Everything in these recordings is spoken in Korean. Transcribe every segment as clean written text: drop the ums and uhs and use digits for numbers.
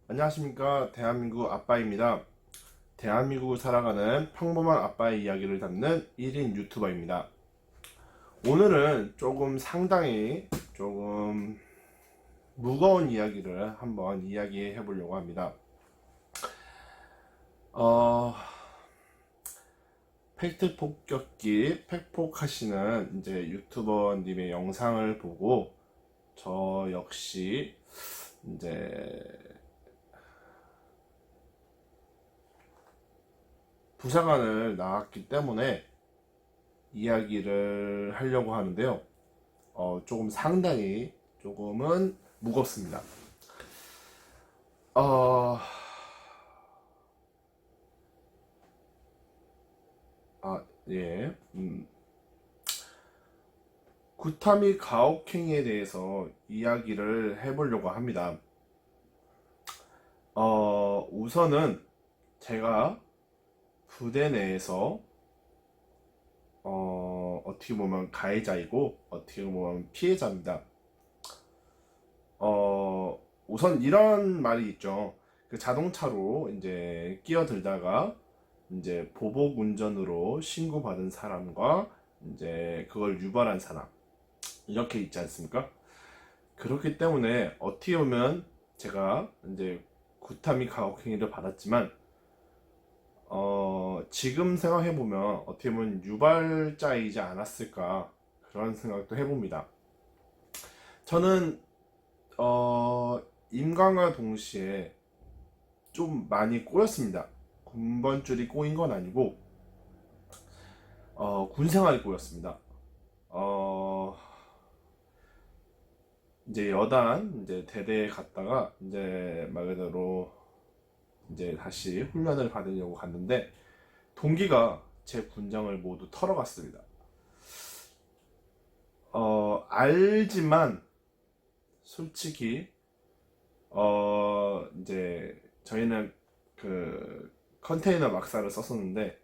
안녕하십니까. 대한민국 아빠입니다. 대한민국을 살아가는 평범한 아빠의 이야기를 담는 1인 유튜버입니다. 오늘은 상당히 조금 무거운 이야기를 한번 이야기해 보려고 합니다. 팩트 폭격기 팩폭하시는 이제 유튜버님의 영상을 보고 저 역시 이제 부사관을 나왔기 때문에 이야기를 하려고 하는데요. 조금 상당히 조금은 무겁습니다. 어, 예. 구타미 가혹행위에 대해서 이야기를 해보려고 합니다. 우선은 제가 부대 내에서 어떻게 보면 가해자이고 어떻게 보면 피해자입니다. 우선 이런 말이 있죠. 그 자동차로 이제 끼어들다가 이제 보복 운전으로 신고받은 사람과 이제 그걸 유발한 사람 이렇게 있지 않습니까? 그렇기 때문에 어떻게 보면 제가 이제 구타미 가혹행위를 받았지만 지금 생각해보면 어떻게 보면 유발자이지 않았을까 그런 생각도 해봅니다. 저는 임관과 동시에 좀 많이 꼬였습니다. 군번줄이 꼬인 건 아니고 군생활이 꼬였습니다. 이제 여단 이제 대대에 갔다가 이제 말 그대로 이제 다시 훈련을 받으려고 갔는데 동기가 제 군장을 모두 털어갔습니다. 알지만 솔직히 이제 저희는 그 컨테이너 막사를 썼었는데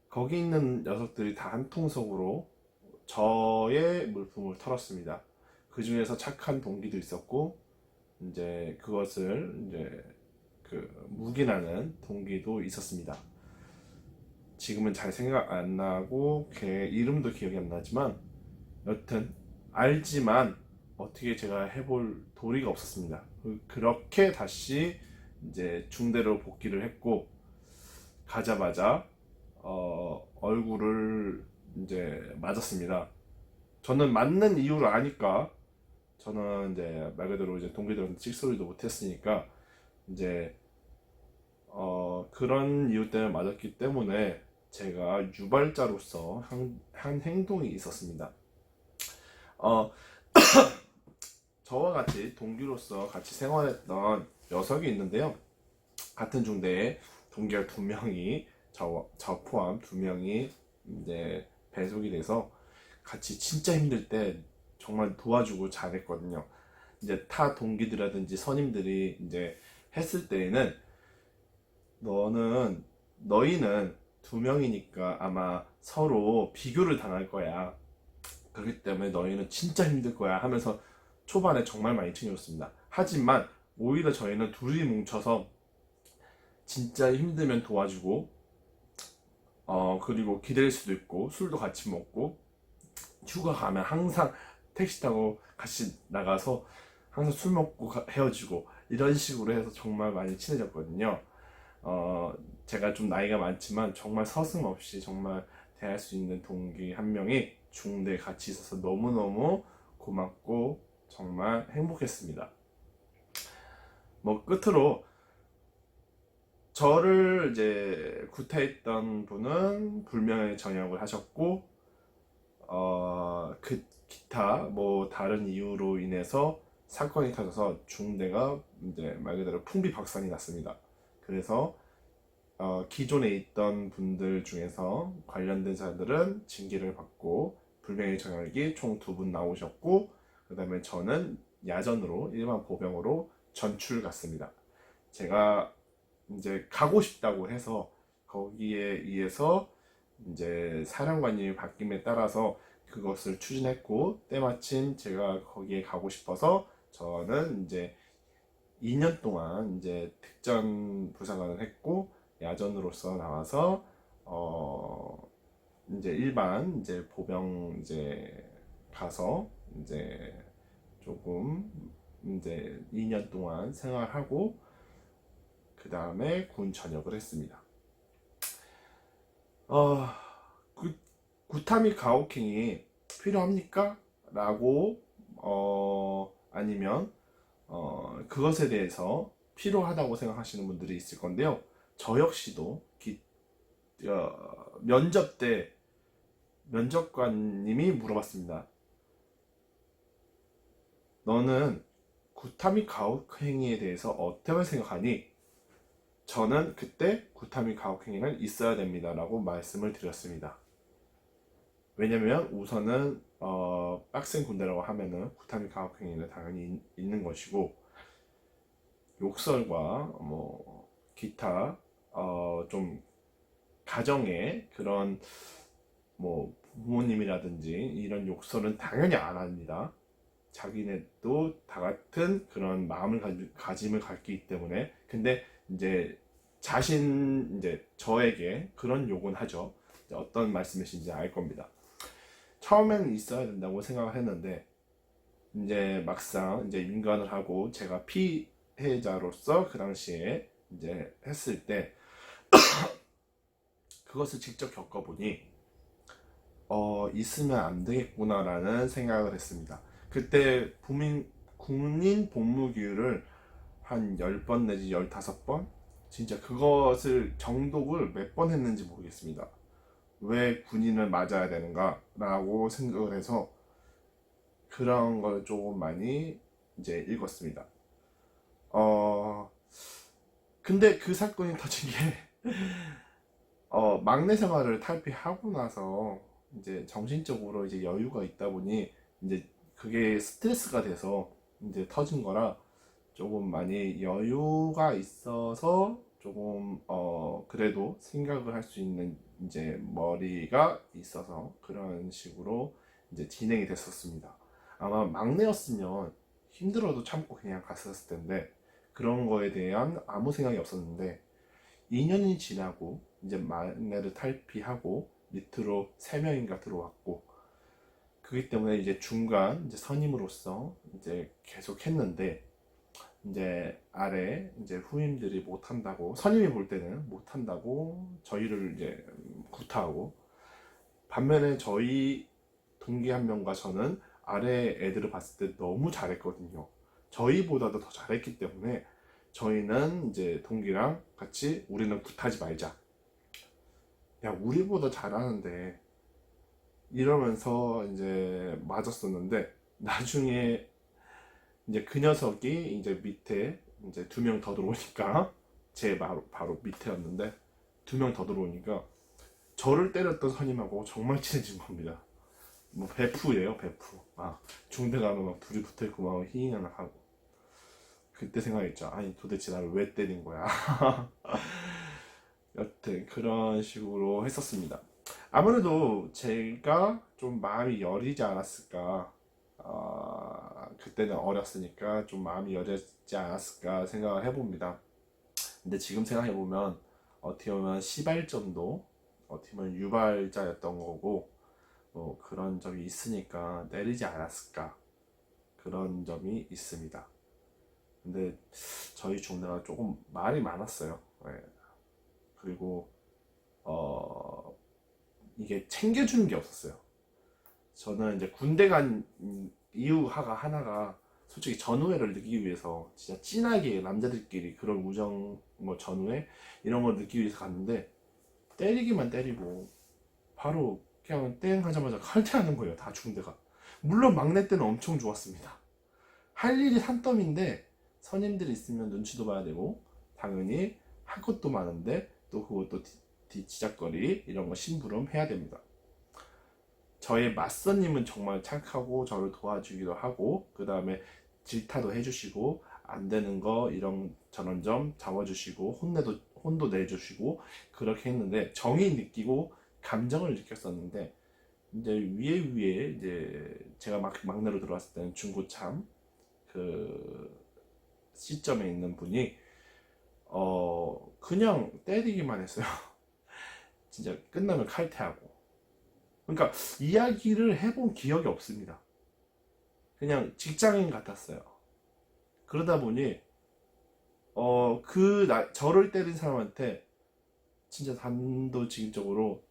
거기 있는 녀석들이 다 한 통속으로 저의 물품을 털었습니다. 그 중에서 착한 동기도 있었고 이제 그것을 이제 그 묵인하는 동기도 있었습니다. 지금은 잘 생각 안 나고 걔 이름도 기억이 안 나지만 여튼 알지만 어떻게 제가 해볼 도리가 없었습니다. 그렇게 다시 이제 중대로 복귀를 했고 가자마자 얼굴을 이제 맞았습니다. 저는 맞는 이유를 아니까 저는 이제 말 그대로 이제 동기들한테 찍소리도 못했으니까 이제 그런 이유 때문에 맞았기 때문에 제가 유발자로서 한 행동이 있었습니다. 어, 저와 같이 동기로서 같이 생활했던 녀석이 있는데요. 같은 중대에 동기가 두 명이 저 포함 두 명이 이제 배속이 돼서 같이 진짜 힘들 때 정말 도와주고 잘했거든요. 이제 타 동기들이라든지 선임들이 이제 했을 때에는 너희는 두 명이니까 아마 서로 비교를 당할 거야. 그렇기 때문에 너희는 진짜 힘들 거야 하면서 초반에 정말 많이 챙겨줬습니다. 하지만 오히려 저희는 둘이 뭉쳐서 진짜 힘들면 도와주고 그리고 기댈 수도 있고 술도 같이 먹고 휴가 가면 항상 택시 타고 같이 나가서 항상 술 먹고 헤어지고 이런 식으로 해서 정말 많이 친해졌거든요. 제가 좀 나이가 많지만 정말 서슴없이 정말 대할 수 있는 동기 한 명이 중대에 같이 있어서 너무너무 고맙고 정말 행복했습니다. 뭐 끝으로 저를 이제 구타했던 분은 불명예 전역을 하셨고 그 기타 뭐 다른 이유로 인해서 사건이 터져서 중대가 이제 말 그대로 풍비박산이 났습니다. 그래서 기존에 있던 분들 중에서 관련된 사람들은 징계를 받고 불명예 전역이 총 2분 나오셨고 그 다음에 저는 야전으로 일반 보병으로 전출 갔습니다. 제가 이제 가고 싶다고 해서 거기에 의해서 이제 사령관님이 바뀜에 따라서 그것을 추진했고 때마침 제가 거기에 가고 싶어서 저는 이제 2년 동안 이제 특전 부사관을 했고 야전으로서 나와서 이제 일반 이제 보병 이제 가서 이제 조금 이제 2년 동안 생활하고 그 다음에 군 전역을 했습니다. 구, 구타미 가혹행이 필요합니까? 라고 아니면 그것에 대해서 필요하다고 생각하시는 분들이 있을 건데요. 저 역시도 면접 때 면접관님이 물어봤습니다. 너는 구타미 가혹행위에 대해서 어떻게 생각하니? 저는 그때 구타미 가혹행위는 있어야 됩니다 라고 말씀을 드렸습니다. 왜냐면 우선은 빡센 군대라고 하면은 구타미 가혹행위는 당연히 있는 것이고, 욕설과 뭐 기타 좀 가정의 그런 뭐 부모님이라든지 이런 욕설은 당연히 안 합니다. 자기네도 다 같은 그런 마음을 가짐을 갖기 때문에. 근데 이제 이제 저에게 그런 욕은 하죠. 어떤 말씀이신지 알 겁니다. 처음에는 있어야 된다고 생각을 했는데 이제 막상 이제 민관을 하고 제가 피해자로서 그 당시에 이제 했을 때 그것을 직접 겪어보니 있으면 안 되겠구나라는 생각을 했습니다. 그때 군인 복무교육을 한 10번 내지 15번, 진짜 그것을 정독을 몇 번 했는지 모르겠습니다. 왜 군인을 맞아야 되는가 라고 생각을 해서 그런 걸 조금 많이 이제 읽었습니다. 근데 그 사건이 터진 게 막내 생활을 탈피하고 나서 이제 정신적으로 이제 여유가 있다 보니 이제 그게 스트레스가 돼서 이제 터진 거라, 조금 많이 여유가 있어서 조금 그래도 생각을 할 수 있는 이제 머리가 있어서 그런 식으로 이제 진행이 됐었습니다. 아마 막내였으면 힘들어도 참고 그냥 갔었을 텐데 그런 거에 대한 아무 생각이 없었는데, 2년이 지나고 이제 막내를 탈피하고 밑으로 3명인가 들어왔고, 그렇기 때문에 이제 중간 이제 선임으로서 이제 계속 했는데, 이제 아래 이제 후임들이 못한다고, 선임이 볼 때는 못한다고 저희를 이제 구타하고, 반면에 저희 동기 한 명과 저는 아래 애들을 봤을 때 너무 잘했거든요. 저희보다도 더 잘했기 때문에 저희는 이제 동기랑 같이 우리는 굿하지 말자, 야 우리보다 잘하는데, 이러면서 이제 맞았었는데, 나중에 이제 그 녀석이 이제 밑에 이제 2명 더 들어오니까, 제 바로 밑에였는데 2명 더 들어오니까 저를 때렸던 선임하고 정말 친해진 겁니다. 뭐 베프예요, 베프. 중대 가면 막 둘이 붙어있고 막 히히나나 하고. 그때 생각했죠. 아니 도대체 나를 왜 때린 거야. 여튼 그런 식으로 했었습니다. 아무래도 제가 좀 마음이 여리지 않았을까, 그때는 어렸으니까 좀 마음이 여렸지 않았을까 생각을 해봅니다. 근데 지금 생각해보면 어떻게 보면 시발점도 어떻게 보면 유발자였던 거고, 뭐 그런 점이 있으니까 내리지 않았을까, 그런 점이 있습니다. 근데 저희 중대가 조금 말이 많았어요. 네. 그리고 이게 챙겨주는 게 없었어요. 저는 이제 군대 간 이유가 하나가, 솔직히 전우회를 느끼기 위해서 진짜 진하게 남자들끼리 그런 우정, 뭐 전우회 이런 걸 느끼기 위해서 갔는데, 때리기만 때리고 바로 그냥 땡 하자마자 칼퇴하는 거예요, 다 중대가. 물론 막내 때는 엄청 좋았습니다. 할 일이 산더미인데 선임들이 있으면 눈치도 봐야 되고 당연히 할 것도 많은데 또 그것도 뒤지작거리 이런 거 심부름 해야 됩니다. 저의 맞선님은 정말 착하고 저를 도와주기도 하고, 그 다음에 질타도 해주시고 안 되는 거 이런 저런 점 잡아주시고 혼도 내주시고 그렇게 했는데, 정이 느끼고 감정을 느꼈었는데, 이제 위에 이제 제가 막내로 들어왔을 때는 중고참 그 시점에 있는 분이 그냥 때리기만 했어요. 진짜 끝나면 칼퇴하고. 그러니까 이야기를 해본 기억이 없습니다. 그냥 직장인 같았어요. 그러다 보니 저를 때린 사람한테 진짜 단도직입적으로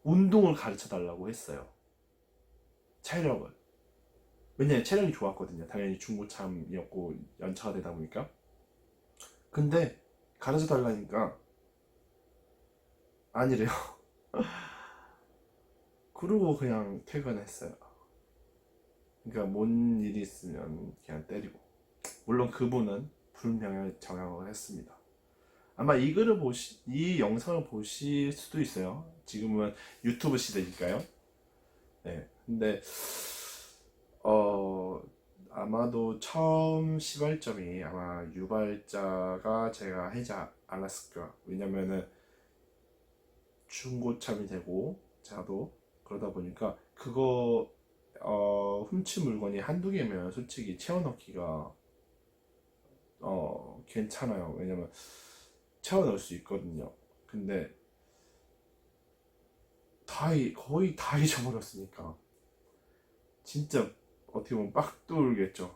운동을 가르쳐 달라고 했어요. 체력을. 왜냐면 체력이 좋았거든요. 당연히 중고참이었고 연차가 되다 보니까. 근데 가르쳐 달라니까 아니래요. 그러고 그냥 퇴근했어요. 그러니까 뭔 일이 있으면 그냥 때리고. 물론 그분은 불명예 정양을 했습니다. 아마 이 영상을 보실 수도 있어요. 지금은 유튜브 시대니까요. 네. 근데 아마도 처음 시발점이 아마 유발자가 제가 하지 않았을까. 왜냐면은 중고참이 되고 저도 그러다 보니까 그거 훔친 물건이 한두 개면 솔직히 채워넣기가 괜찮아요. 왜냐면 채워넣을 수 있거든요. 근데 거의 다 잊어버렸으니까 진짜 어떻게 보면 빡돌겠죠.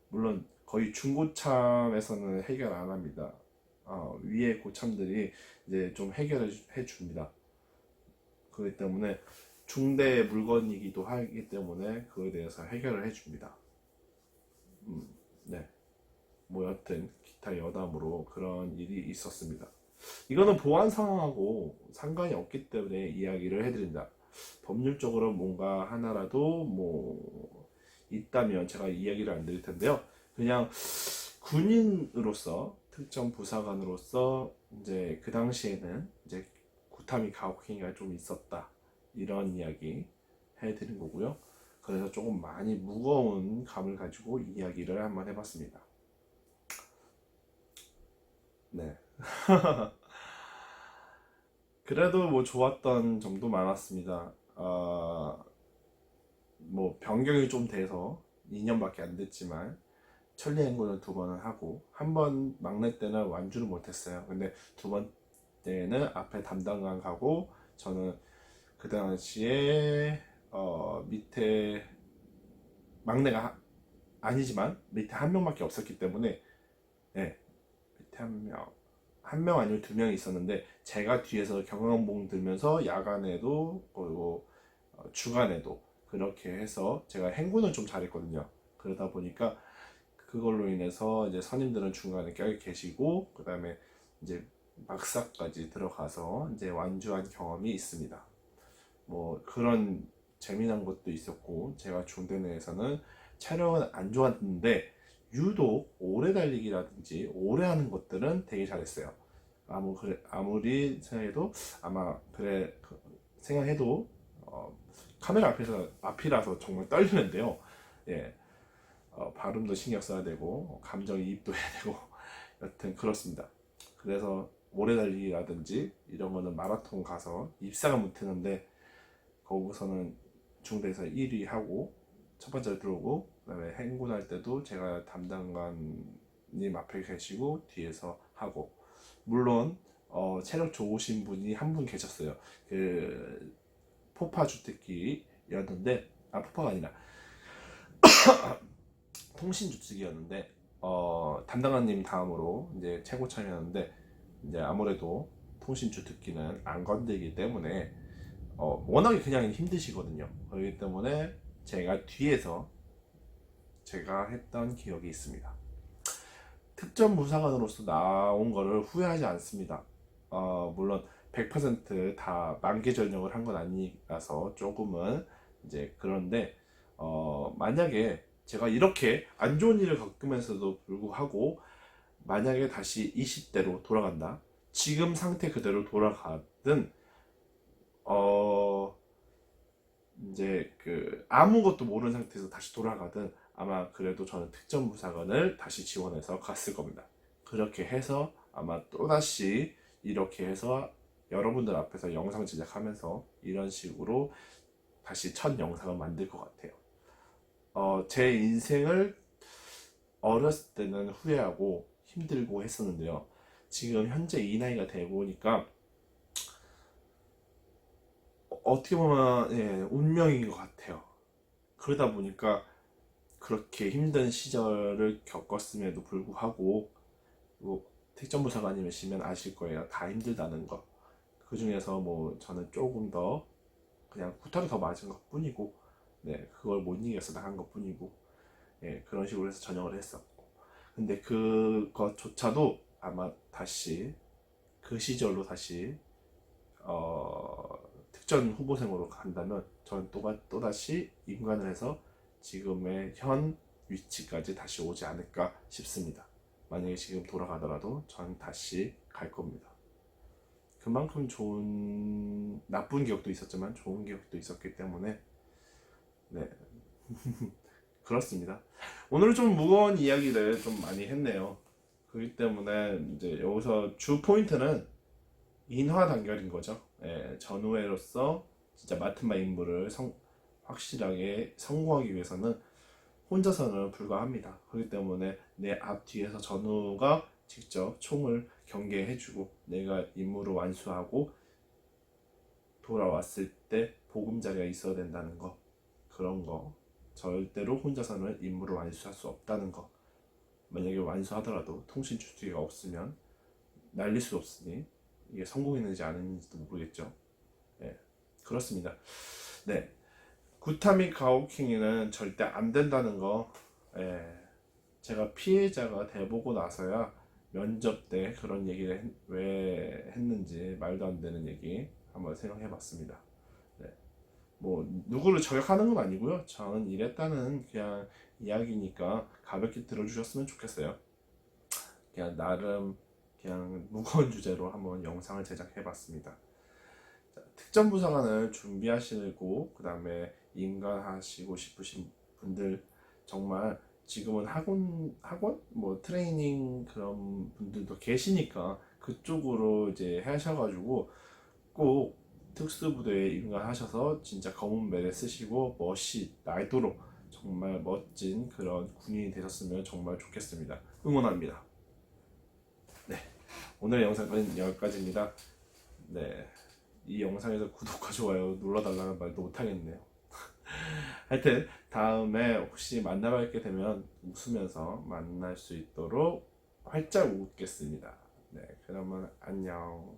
물론 거의 중고참에서는 해결 안 합니다. 위에 고참들이 이제 좀 해결해 줍니다. 그렇기 때문에 중대 물건이기도 하기 때문에 그거에 대해서 해결을 해 줍니다. 네. 뭐 여튼 기타 여담으로 그런 일이 있었습니다. 이거는 보안 상황하고 상관이 없기 때문에 이야기를 해드린다. 법률적으로 뭔가 하나라도 뭐 있다면 제가 이야기를 안 드릴 텐데요. 그냥 군인으로서 특정 부사관으로서 이제 그 당시에는 이제 구타미 가혹행위가 좀 있었다 이런 이야기 해드린 거고요. 그래서 조금 많이 무거운 감을 가지고 이야기를 한번 해봤습니다. 네. 그래도 뭐 좋았던 점도 많았습니다. 뭐 변경이 좀 돼서 2년밖에 안 됐지만 천리행군을 2번을 하고 한 번 막내 때는 완주를 못했어요. 근데 2번 때는 앞에 담당관 가고 저는 그 당시에 밑에 막내가 아니지만 밑에 한 명밖에 없었기 때문에 네, 밑에 한 명 아니면 2명이 있었는데 제가 뒤에서 경영봉 들면서 야간에도 그리고 주간에도 그렇게 해서 제가 행군을 좀 잘했거든요. 그러다 보니까 그걸로 인해서 이제 선임들은 중간에 껴 계시고 그 다음에 이제 막사까지 들어가서 이제 완주한 경험이 있습니다. 뭐 그런 재미난 것도 있었고 제가 중대 내에서는 촬영은 안 좋았는데 유독 오래 달리기라든지 오래 하는 것들은 되게 잘했어요. 아무리 생각해도 아마 그래 생각해도 카메라 앞이라서 정말 떨리는데요. 예, 발음도 신경 써야 되고 감정이입도 해야 되고 여튼 그렇습니다. 그래서 오래 달리기라든지 이런 거는 마라톤 가서 입상을 못했는데 거기서는 중대에서 1위 하고 첫 번째로 들어오고 그다음에 행군할 때도 제가 담당관님 앞에 계시고 뒤에서 하고 물론 체력 좋으신 분이 한 분 계셨어요. 그 포파 주특기였는데 포파가 아니라 통신 주특기였는데 담당관님 다음으로 이제 최고참이었는데 이제 아무래도 통신 주특기는 안 건들기 때문에 워낙에 그냥 힘드시거든요. 그렇기 때문에 제가 뒤에서 제가 했던 기억이 있습니다. 특전 부사관으로서 나온 거를 후회하지 않습니다. 물론 100%다 만개전역을 한 건 아니라서 조금은 이제 그런데 만약에 제가 이렇게 안 좋은 일을 겪으면서도 불구하고 만약에 다시 20대로 돌아간다. 지금 상태 그대로 돌아가든 이제 그 아무것도 모르는 상태에서 다시 돌아가든 아마 그래도 저는 특전부사관을 다시 지원해서 갔을 겁니다. 그렇게 해서 아마 또다시 이렇게 해서 여러분들 앞에서 영상 제작하면서 이런 식으로 다시 첫 영상을 만들 것 같아요. 제 인생을 어렸을 때는 후회하고 힘들고 했었는데요. 지금 현재 이 나이가 돼 보니까 어떻게 보면 예, 운명인 것 같아요. 그러다 보니까 그렇게 힘든 시절을 겪었음에도 불구하고 뭐 택전부사관님이시면 아실 거예요. 다 힘들다는 거. 그 중에서 뭐 저는 조금 더 그냥 구타를 더 맞은 것 뿐이고, 네, 그걸 못 이겨서 나간 것 뿐이고, 예, 그런 식으로 해서 전역을 했었고. 근데 그것조차도 아마 다시 그 시절로 다시 특전 후보생으로 간다면 저는 또다시 임관을 해서 지금의 현 위치까지 다시 오지 않을까 싶습니다. 만약에 지금 돌아가더라도 전 다시 갈 겁니다. 그만큼 나쁜 기억도 있었지만 좋은 기억도 있었기 때문에, 네, 그렇습니다. 오늘 좀 무거운 이야기를 좀 많이 했네요. 그렇기 때문에 이제 여기서 주 포인트는 인화 단결인 거죠. 예, 전우회로서 진짜 맡은 바 임무를 확실하게 성공하기 위해서는 혼자서는 불가합니다. 그렇기 때문에 내 앞뒤에서 전우가 직접 총을 경계해주고 내가 임무를 완수하고 돌아왔을 때 보금자리가 있어야 된다는 거, 그런 거, 절대로 혼자서는 임무를 완수할 수 없다는 거. 만약에 완수하더라도 통신 주기가 없으면 날릴 수 없으니 이게 성공했는지 안 했는지도 모르겠죠. 네, 그렇습니다. 네, 구타 및 가오킹이는 절대 안 된다는 거, 예, 제가 피해자가 돼보고 나서야 면접 때 그런 얘기를 왜 했는지 말도 안 되는 얘기 한번 생각해봤습니다. 네, 뭐 누구를 저격하는 건 아니고요. 저는 이랬다는 그냥 이야기니까 가볍게 들어주셨으면 좋겠어요. 그냥 나름 그냥 무거운 주제로 한번 영상을 제작해봤습니다. 특전부사관을 준비하시고 그 다음에 임관하시고 싶으신 분들, 정말 지금은 학원 뭐 트레이닝 그런 분들도 계시니까 그쪽으로 이제 하셔가지고 꼭 특수부대에 임관하셔서 진짜 검은 베레 쓰시고 나이도록 정말 멋진 그런 군인이 되셨으면 정말 좋겠습니다. 응원합니다. 네, 오늘 영상은 여기까지입니다. 네, 이 영상에서 구독과 좋아요 눌러달라는 말도 못하겠네요. 하여튼 다음에 혹시 만나뵙게 되면 웃으면서 만날 수 있도록 활짝 웃겠습니다. 네, 그러면 안녕.